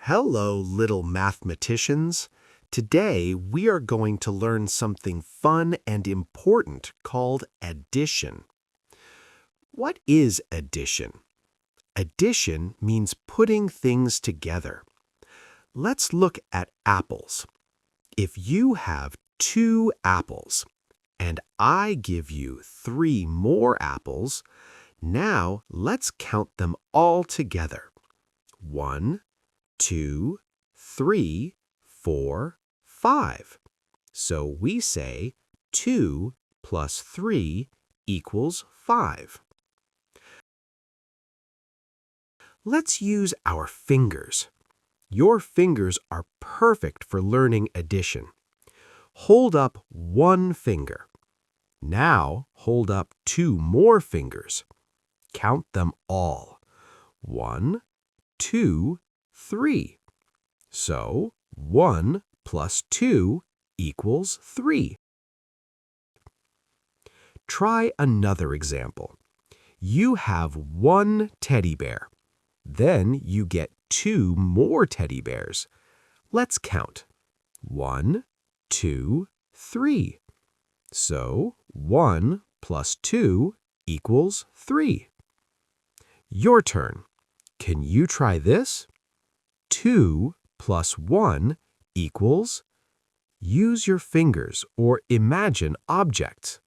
Hello, little mathematicians. Today we are going to learn something fun and important called addition. What is addition? Addition means putting things together. Let's look at apples. If you have 2 apples and I give you 3 more apples, now let's count them all together. 1, 2, 3, 4, 5. So we say 2 plus 3 equals 5. Let's use our fingers. Your fingers are perfect for learning addition. Hold up 1 finger. Now hold up 2 more fingers. Count them all. 1, 2, 3. So 1 plus 2 equals 3. Try another example. You have 1 teddy bear. Then you get 2 more teddy bears. Let's count. 1, 2, 3. So 1 plus 2 equals 3. Your turn. Can you try this? 2 plus 1 equals. Use your fingers or imagine objects.